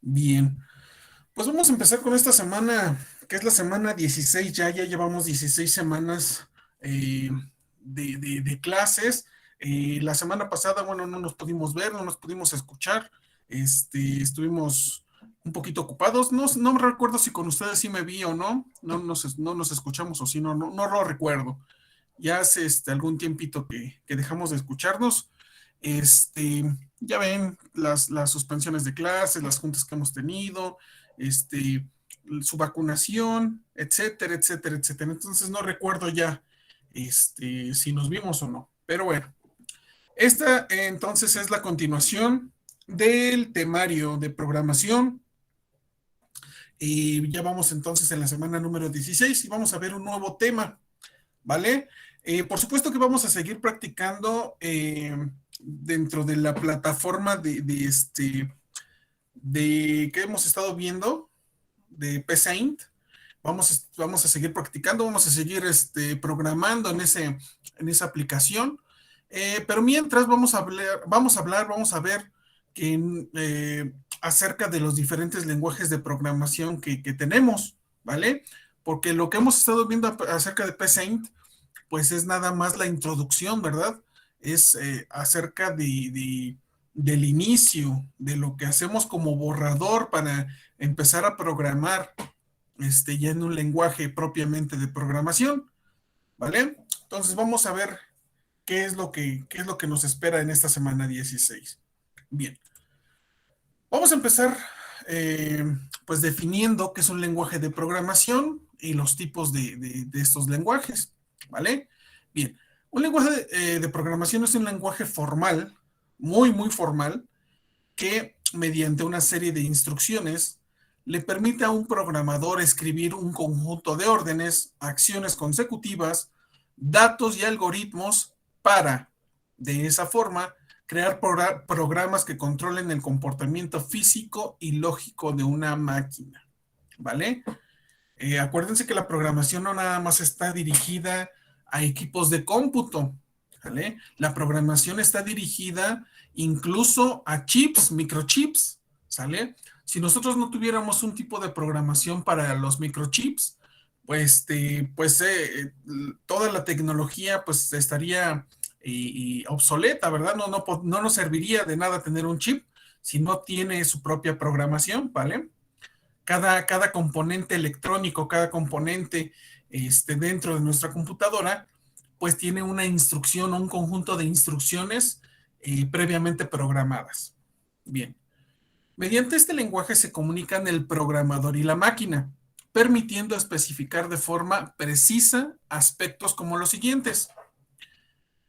Bien, pues vamos a empezar con esta semana, que es la semana 16. Ya llevamos 16 semanas eh, de clases. La semana pasada, bueno, no nos pudimos ver, no nos pudimos escuchar, estuvimos un poquito ocupados. No me recuerdo si con ustedes sí me vi o no, no nos escuchamos o si no lo recuerdo. Ya hace algún tiempito que dejamos de escucharnos. Este, ya ven las suspensiones de clases, las juntas que hemos tenido, este, su vacunación, etcétera, etcétera, etcétera. Entonces no recuerdo ya si nos vimos o no. Pero bueno, esta entonces es la continuación del temario de programación. Y ya vamos entonces en la semana número 16 y vamos a ver un nuevo tema. ¿Vale? Por supuesto que vamos a seguir practicando dentro de la plataforma de que hemos estado viendo, de PSaint. Vamos a seguir practicando, vamos a seguir programando en esa aplicación. Pero mientras vamos a ver que, acerca de los diferentes lenguajes de programación que tenemos, ¿vale? Porque lo que hemos estado viendo acerca de PSaint pues es nada más la introducción, ¿verdad? Es acerca del inicio, de lo que hacemos como borrador para empezar a programar ya en un lenguaje propiamente de programación, ¿vale? Entonces vamos a ver qué es lo que nos espera en esta semana 16. Bien, vamos a empezar eh, pues definiendo qué es un lenguaje de programación y los tipos de estos lenguajes, ¿vale? Bien, un lenguaje de programación es un lenguaje formal, muy formal, que mediante una serie de instrucciones le permite a un programador escribir un conjunto de órdenes, acciones consecutivas, datos y algoritmos para, de esa forma, crear programas que controlen el comportamiento físico y lógico de una máquina, ¿vale? Acuérdense que la programación no nada más está dirigida a equipos de cómputo, ¿vale? La programación está dirigida incluso a chips, microchips, ¿sale? Si nosotros no tuviéramos un tipo de programación para los microchips, pues toda la tecnología pues estaría obsoleta, ¿verdad? No nos serviría de nada tener un chip si no tiene su propia programación, ¿vale? Cada componente electrónico, cada componente dentro de nuestra computadora, pues tiene una instrucción o un conjunto de instrucciones previamente programadas. Bien, mediante este lenguaje se comunican el programador y la máquina, permitiendo especificar de forma precisa aspectos como los siguientes: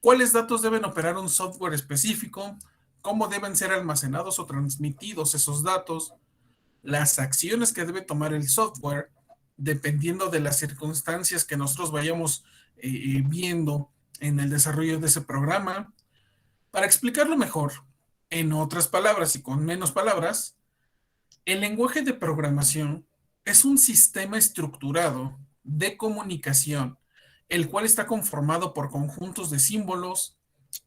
cuáles datos deben operar un software específico, cómo deben ser almacenados o transmitidos esos datos, las acciones que debe tomar el software dependiendo de las circunstancias que nosotros vayamos viendo en el desarrollo de ese programa. Para explicarlo mejor, en otras palabras y con menos palabras, el lenguaje de programación es un sistema estructurado de comunicación, el cual está conformado por conjuntos de símbolos,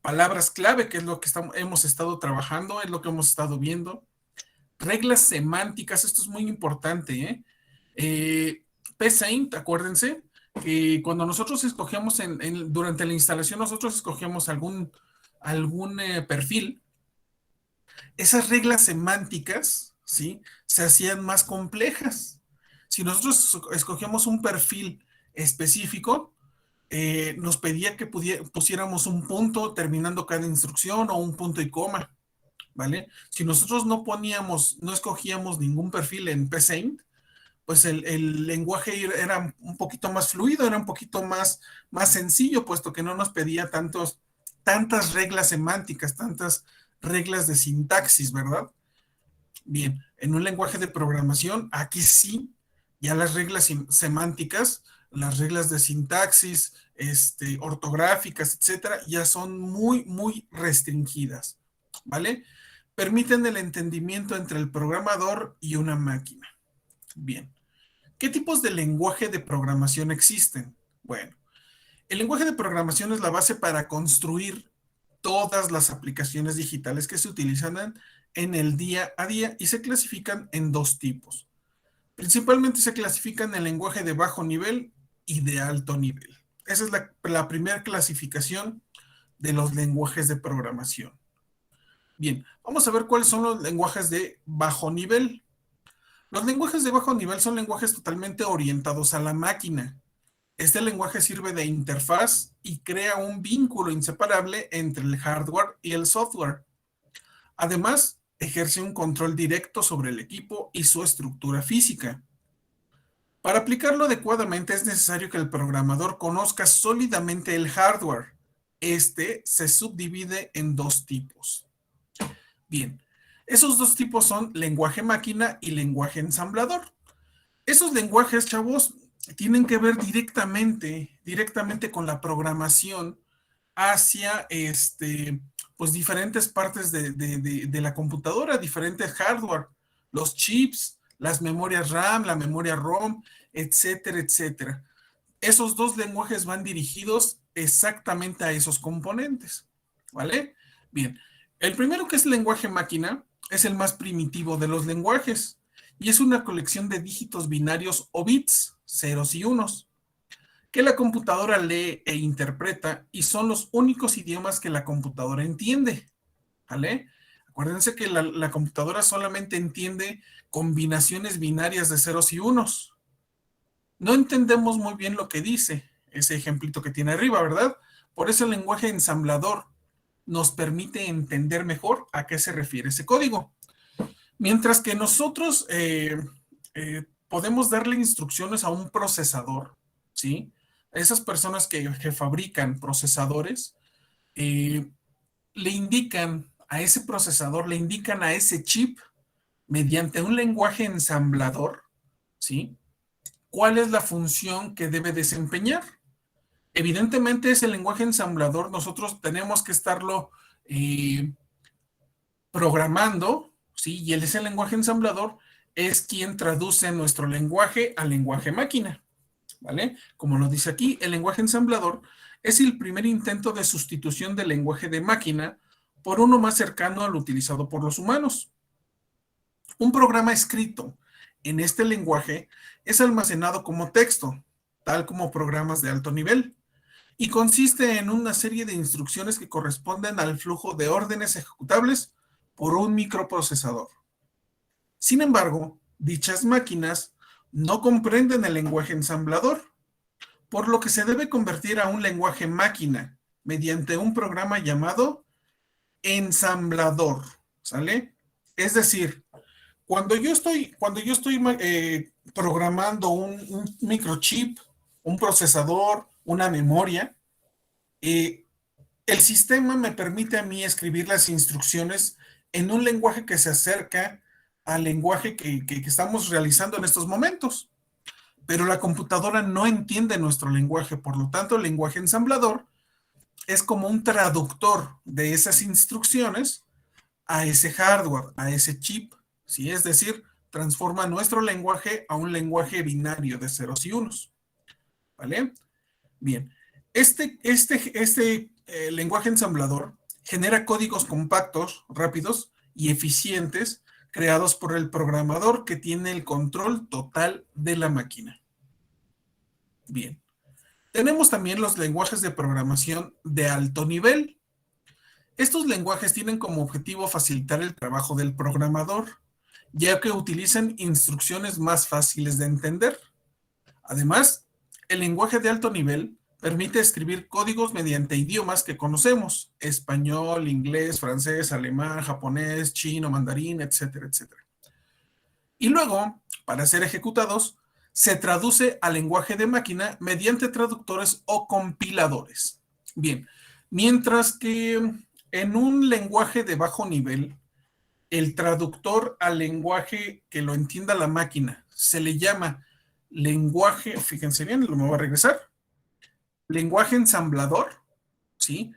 palabras clave, que es lo que hemos estado trabajando, es lo que hemos estado viendo, reglas semánticas. Esto es muy importante, ¿eh? PSaint, acuérdense que cuando nosotros escogíamos durante la instalación, nosotros escogíamos algún perfil, esas reglas semánticas, ¿sí? Se hacían más complejas. Si nosotros escogíamos un perfil específico, nos pedía que pusiéramos un punto terminando cada instrucción o un punto y coma. ¿Vale? Si nosotros no escogíamos ningún perfil en PSaint, pues el lenguaje era un poquito más fluido, era un poquito más sencillo, puesto que no nos pedía tantas reglas semánticas, tantas reglas de sintaxis, ¿verdad? Bien, en un lenguaje de programación, aquí sí, ya las reglas semánticas, las reglas de sintaxis, ortográficas, etcétera, ya son muy restringidas, ¿vale? Permiten el entendimiento entre el programador y una máquina. Bien, ¿qué tipos de lenguaje de programación existen? Bueno, el lenguaje de programación es la base para construir todas las aplicaciones digitales que se utilizan en el día a día y se clasifican en dos tipos. Principalmente se clasifican en lenguaje de bajo nivel y de alto nivel. Esa es la primera clasificación de los lenguajes de programación. Bien, vamos a ver cuáles son los lenguajes de bajo nivel. Los lenguajes de bajo nivel son lenguajes totalmente orientados a la máquina. Este lenguaje sirve de interfaz y crea un vínculo inseparable entre el hardware y el software. Además, ejerce un control directo sobre el equipo y su estructura física. Para aplicarlo adecuadamente es necesario que el programador conozca sólidamente el hardware. Este se subdivide en dos tipos. Bien, esos dos tipos son lenguaje máquina y lenguaje ensamblador. Esos lenguajes, chavos, tienen que ver directamente con la programación hacia pues diferentes partes de la computadora, diferentes hardware, los chips, las memorias RAM, la memoria ROM, etcétera, etcétera. Esos dos lenguajes van dirigidos exactamente a esos componentes, ¿vale? Bien, el primero, que es el lenguaje máquina, es el más primitivo de los lenguajes y es una colección de dígitos binarios o bits, ceros y unos, que la computadora lee e interpreta y son los únicos idiomas que la computadora entiende, ¿vale? Acuérdense que la computadora solamente entiende combinaciones binarias de ceros y unos. No entendemos muy bien lo que dice ese ejemplito que tiene arriba, ¿verdad? Por eso el lenguaje ensamblador nos permite entender mejor a qué se refiere ese código. Mientras que nosotros podemos darle instrucciones a un procesador, ¿sí? Esas personas que fabrican procesadores eh, le indican a ese procesador, le indican a ese chip mediante un lenguaje ensamblador, ¿sí? ¿Cuál es la función que debe desempeñar? Evidentemente ese lenguaje ensamblador nosotros tenemos que estarlo programando, ¿sí? Y ese lenguaje ensamblador es quien traduce nuestro lenguaje al lenguaje máquina, ¿vale? Como lo dice aquí, el lenguaje ensamblador es el primer intento de sustitución del lenguaje de máquina por uno más cercano al utilizado por los humanos. Un programa escrito en este lenguaje es almacenado como texto, tal como programas de alto nivel, y consiste en una serie de instrucciones que corresponden al flujo de órdenes ejecutables por un microprocesador. Sin embargo, dichas máquinas no comprenden el lenguaje ensamblador, por lo que se debe convertir a un lenguaje máquina mediante un programa llamado ensamblador, ¿sale? Es decir, cuando yo estoy programando un microchip, un procesador, una memoria, eh, el sistema me permite a mí escribir las instrucciones en un lenguaje que se acerca al lenguaje que estamos realizando en estos momentos. Pero la computadora no entiende nuestro lenguaje, por lo tanto, el lenguaje ensamblador es como un traductor de esas instrucciones a ese hardware, a ese chip, ¿sí? Es decir, transforma nuestro lenguaje a un lenguaje binario de ceros y unos, ¿vale? Bien, este lenguaje ensamblador genera códigos compactos, rápidos y eficientes creados por el programador que tiene el control total de la máquina. Bien, tenemos también los lenguajes de programación de alto nivel. Estos lenguajes tienen como objetivo facilitar el trabajo del programador, ya que utilizan instrucciones más fáciles de entender. Además, el lenguaje de alto nivel permite escribir códigos mediante idiomas que conocemos: español, inglés, francés, alemán, japonés, chino, mandarín, etcétera, etcétera. Y luego, para ser ejecutados, se traduce al lenguaje de máquina mediante traductores o compiladores. Bien, mientras que en un lenguaje de bajo nivel, el traductor al lenguaje que lo entienda la máquina se le llama lenguaje, fíjense bien, lo me voy a regresar, lenguaje ensamblador, ¿sí?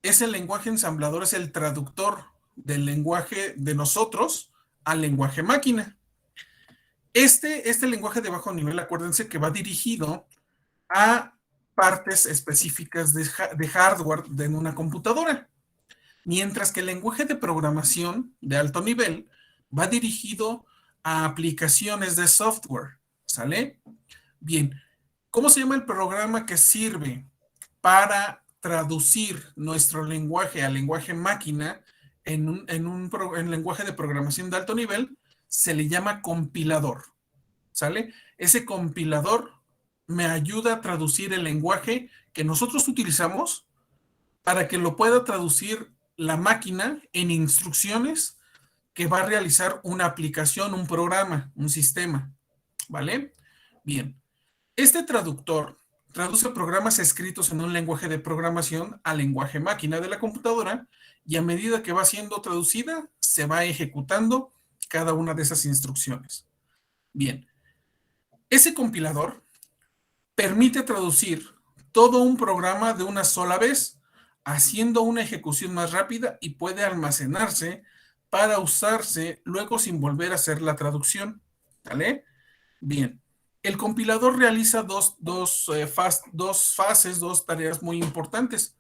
Ese lenguaje ensamblador es el traductor del lenguaje de nosotros al lenguaje máquina. Este lenguaje de bajo nivel, acuérdense que va dirigido a partes específicas de hardware en una computadora, mientras que el lenguaje de programación de alto nivel va dirigido a aplicaciones de software, ¿sale? Bien, ¿cómo se llama el programa que sirve para traducir nuestro lenguaje al lenguaje máquina en lenguaje de programación de alto nivel? Se le llama compilador, ¿sale? Ese compilador me ayuda a traducir el lenguaje que nosotros utilizamos para que lo pueda traducir la máquina en instrucciones que va a realizar una aplicación, un programa, un sistema, ¿vale? Bien, este traductor traduce programas escritos en un lenguaje de programación al lenguaje máquina de la computadora y a medida que va siendo traducida, se va ejecutando cada una de esas instrucciones. Bien, ese compilador permite traducir todo un programa de una sola vez, haciendo una ejecución más rápida y puede almacenarse para usarse luego sin volver a hacer la traducción. ¿Vale? Bien. El compilador realiza dos fases, dos tareas muy importantes.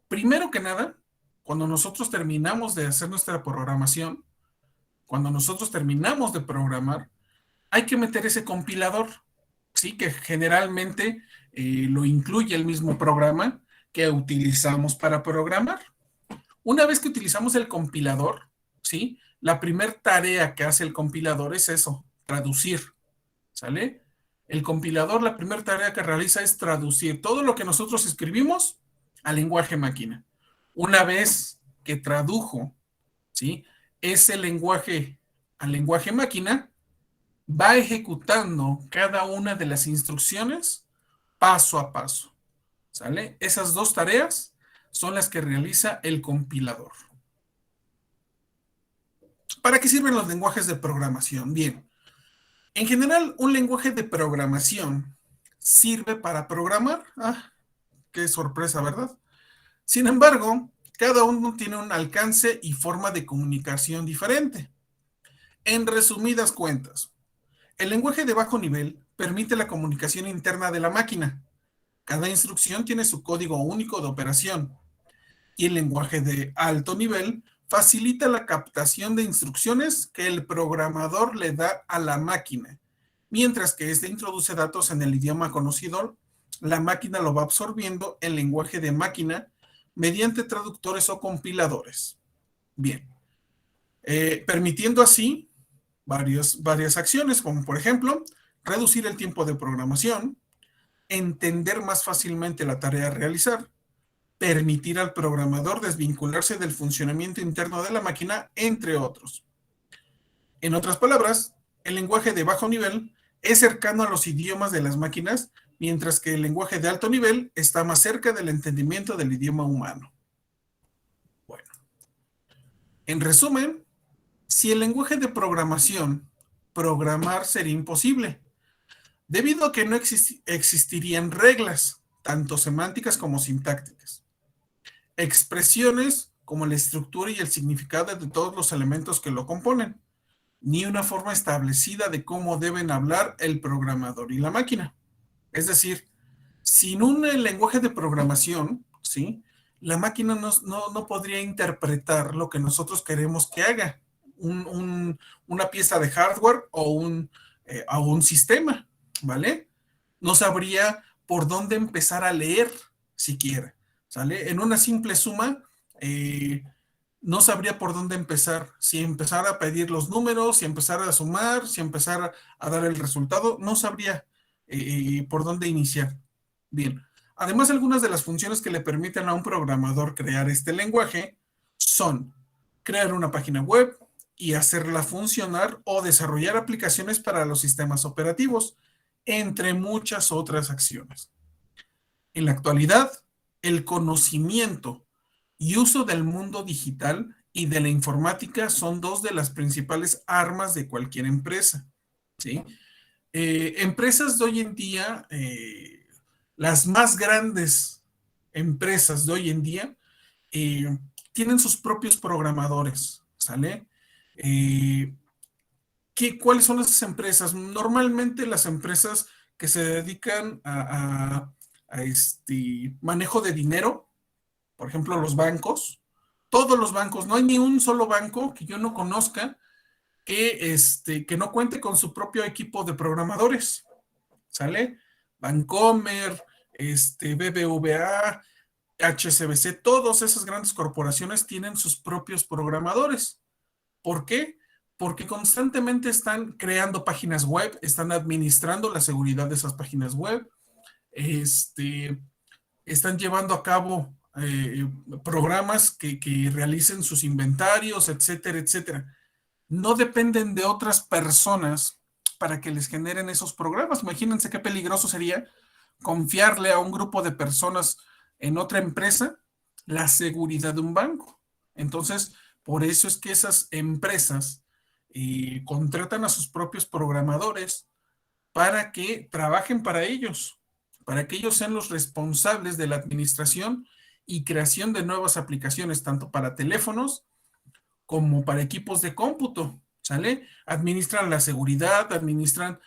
Primero que nada, cuando nosotros terminamos de hacer nuestra programación, cuando nosotros terminamos de programar, hay que meter ese compilador, ¿sí? Que generalmente lo incluye el mismo programa que utilizamos para programar. Una vez que utilizamos el compilador, ¿sí? La primera tarea que hace el compilador es eso, traducir, ¿sale? El compilador, la primera tarea que realiza es traducir todo lo que nosotros escribimos al lenguaje máquina. Una vez que tradujo, ¿sí? Ese lenguaje al lenguaje máquina, va ejecutando cada una de las instrucciones paso a paso, ¿sale? Esas dos tareas son las que realiza el compilador. ¿Para qué sirven los lenguajes de programación? Bien, en general, un lenguaje de programación sirve para programar. Ah, qué sorpresa, ¿verdad? Sin embargo, cada uno tiene un alcance y forma de comunicación diferente. En resumidas cuentas, el lenguaje de bajo nivel permite la comunicación interna de la máquina. Cada instrucción tiene su código único de operación. Y el lenguaje de alto nivel facilita la captación de instrucciones que el programador le da a la máquina. Mientras que éste introduce datos en el idioma conocido, la máquina lo va absorbiendo en lenguaje de máquina mediante traductores o compiladores. Bien, permitiendo así varias acciones, como por ejemplo, reducir el tiempo de programación, entender más fácilmente la tarea a realizar, permitir al programador desvincularse del funcionamiento interno de la máquina, entre otros. En otras palabras, el lenguaje de bajo nivel es cercano a los idiomas de las máquinas, mientras que el lenguaje de alto nivel está más cerca del entendimiento del idioma humano. Bueno, en resumen, si el lenguaje de programación, programar sería imposible, debido a que no existirían reglas, tanto semánticas como sintácticas. Expresiones como la estructura y el significado de todos los elementos que lo componen, ni una forma establecida de cómo deben hablar el programador y la máquina. Es decir, sin un lenguaje de programación, ¿sí? La máquina no podría interpretar lo que nosotros queremos que haga, una pieza de hardware o un sistema, ¿vale? No sabría por dónde empezar a leer siquiera, ¿sale? En una simple suma, no sabría por dónde empezar. Si empezar a pedir los números, si empezar a sumar, si empezar a dar el resultado, no sabría por dónde iniciar. Bien, además algunas de las funciones que le permiten a un programador crear este lenguaje son crear una página web y hacerla funcionar o desarrollar aplicaciones para los sistemas operativos, entre muchas otras acciones. En la actualidad, el conocimiento y uso del mundo digital y de la informática son dos de las principales armas de cualquier empresa, ¿sí? Empresas de hoy en día, las más grandes empresas de hoy en día, eh, tienen sus propios programadores, ¿sale? Eh, ¿Cuáles son esas empresas? Normalmente las empresas que se dedican a manejo de dinero, por ejemplo, los bancos, todos los bancos, no hay ni un solo banco que yo no conozca que no cuente con su propio equipo de programadores, ¿sale? Bancomer, BBVA, HSBC, todas esas grandes corporaciones tienen sus propios programadores. ¿Por qué? Porque constantemente están creando páginas web, están administrando la seguridad de esas páginas web, están llevando a cabo programas que realicen sus inventarios, etcétera, etcétera. No dependen de otras personas para que les generen esos programas. Imagínense qué peligroso sería confiarle a un grupo de personas en otra empresa la seguridad de un banco. Entonces, por eso es que esas empresas contratan a sus propios programadores para que trabajen para que ellos sean los responsables de la administración y creación de nuevas aplicaciones, tanto para teléfonos como para equipos de cómputo, ¿sale? Administran la seguridad, administran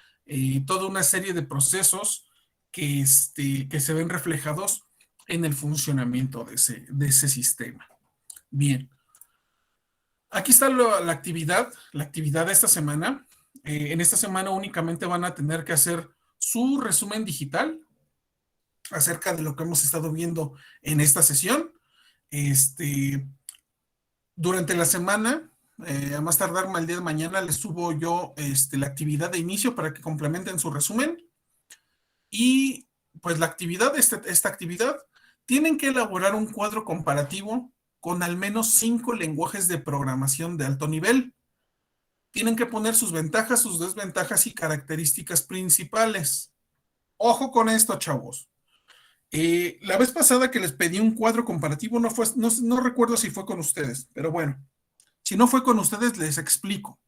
toda una serie de procesos que se ven reflejados en el funcionamiento de ese sistema. Bien, aquí está la actividad de esta semana. En esta semana únicamente van a tener que hacer su resumen digital acerca de lo que hemos estado viendo en esta sesión. Durante la semana, a más tardar el día de mañana, les subo yo la actividad de inicio para que complementen su resumen. Y pues la actividad, esta actividad, tienen que elaborar un cuadro comparativo con al menos 5 lenguajes de programación de alto nivel. Tienen que poner sus ventajas, sus desventajas y características principales. Ojo con esto, chavos. La vez pasada que les pedí un cuadro comparativo, no recuerdo si fue con ustedes, pero bueno, si no fue con ustedes, les explico.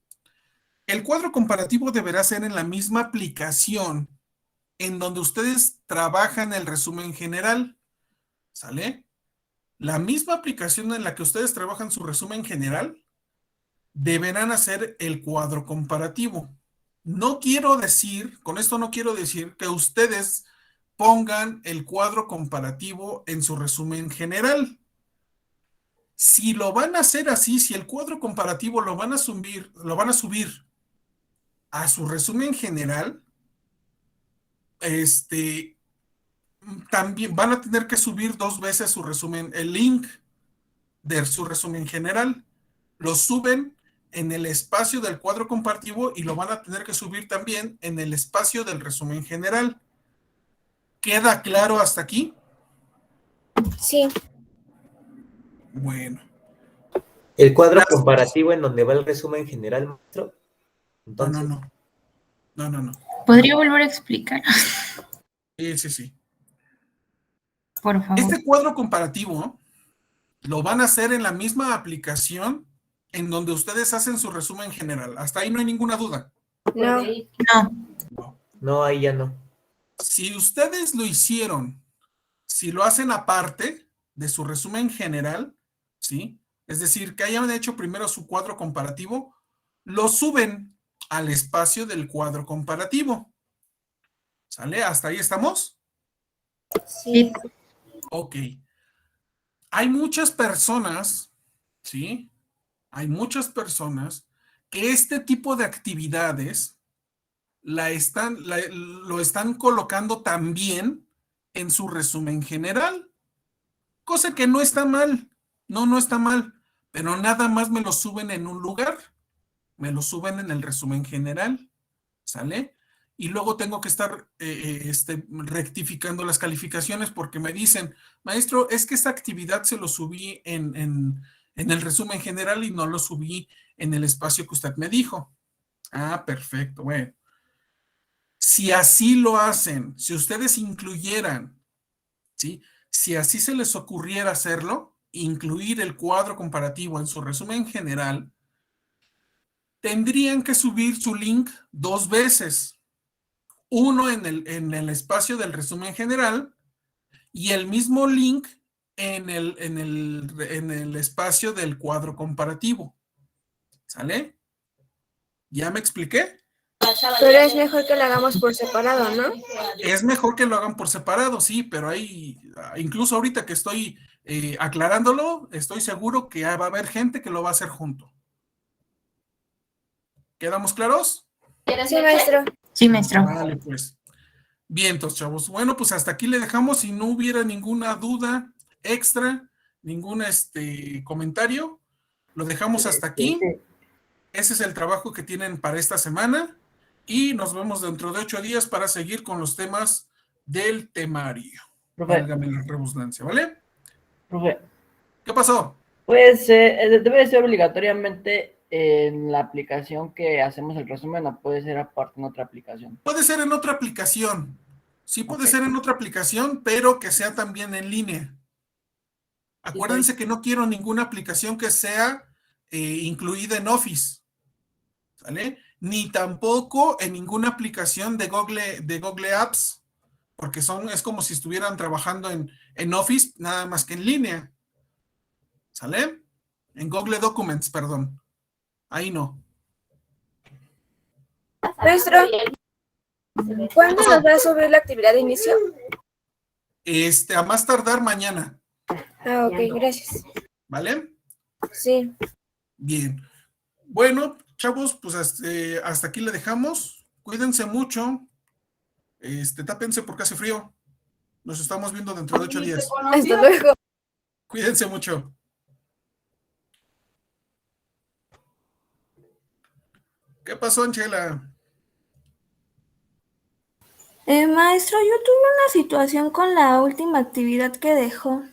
El cuadro comparativo deberá ser en la misma aplicación en donde ustedes trabajan el resumen general, ¿sale? La misma aplicación en la que ustedes trabajan su resumen general, deberán hacer el cuadro comparativo. No quiero decir, con esto no quiero decir que ustedes pongan el cuadro comparativo en su resumen general. Si lo van a hacer así, si el cuadro comparativo lo van a subir a su resumen general, también van a tener que subir 2 veces su resumen, el link de su resumen general. Lo suben en el espacio del cuadro comparativo y lo van a tener que subir también en el espacio del resumen general. ¿Queda claro hasta aquí? Sí. Bueno. El cuadro comparativo en donde va el resumen general, maestro. Entonces, No. ¿Podría volver a explicar? Sí. Por favor. Este cuadro comparativo lo van a hacer en la misma aplicación en donde ustedes hacen su resumen general. Hasta ahí no hay ninguna duda. No, ahí ya no. Si ustedes lo hicieron, si lo hacen aparte de su resumen general, ¿sí? Es decir, que hayan hecho primero su cuadro comparativo, lo suben al espacio del cuadro comparativo. ¿Sale? ¿Hasta ahí estamos? Sí. Ok. Hay muchas personas, ¿sí? Hay muchas personas que este tipo de actividades lo están colocando también en su resumen general, cosa que no está mal, no está mal, pero nada más me lo suben en un lugar, me lo suben en el resumen general, ¿sale? Y luego tengo que estar rectificando las calificaciones porque me dicen, maestro, es que esta actividad se lo subí en el resumen general y no lo subí en el espacio que usted me dijo. Ah, perfecto, bueno. Si así lo hacen, si ustedes incluyeran, ¿sí? Si así se les ocurriera hacerlo, incluir el cuadro comparativo en su resumen general, tendrían que subir su link 2 veces. Uno en el espacio del resumen general y el mismo link en el espacio del cuadro comparativo. ¿Sale? ¿Ya me expliqué? Pero es mejor que lo hagamos por separado, ¿no? Es mejor que lo hagan por separado, sí, pero incluso ahorita que estoy aclarándolo, estoy seguro que va a haber gente que lo va a hacer junto. ¿Quedamos claros? Sí, maestro. Sí, maestro. Vale, pues. Bien, entonces, chavos. Bueno, pues hasta aquí le dejamos. Si no hubiera ninguna duda extra, ningún comentario, lo dejamos hasta aquí. Ese es el trabajo que tienen para esta semana y nos vemos dentro de 8 días para seguir con los temas del temario. Profe, Válgame la redundancia, ¿vale? profe, ¿Qué pasó? pues debe ser obligatoriamente en la aplicación que hacemos el resumen o puede ser aparte en otra aplicación. Puede ser en otra aplicación. Sí, puede Ok. ser en otra aplicación, pero que sea también en línea. Acuérdense que no quiero ninguna aplicación que sea incluida en Office, ¿sale? Ni tampoco en ninguna aplicación de Google Apps, porque es como si estuvieran trabajando en Office, nada más que en línea, ¿sale? En Google Documents, perdón. Ahí no. Maestro, ¿cuándo nos va a subir la actividad de inicio? A más tardar mañana, Ah, ok, gracias. ¿vale? Sí. Bien. Bueno, chavos, pues hasta aquí le dejamos. Cuídense mucho. Tápense porque hace frío. Nos estamos viendo dentro de 8 días. Hasta luego. Cuídense mucho. ¿Qué pasó, Anchela? Maestro, yo tuve una situación con la última actividad que dejó.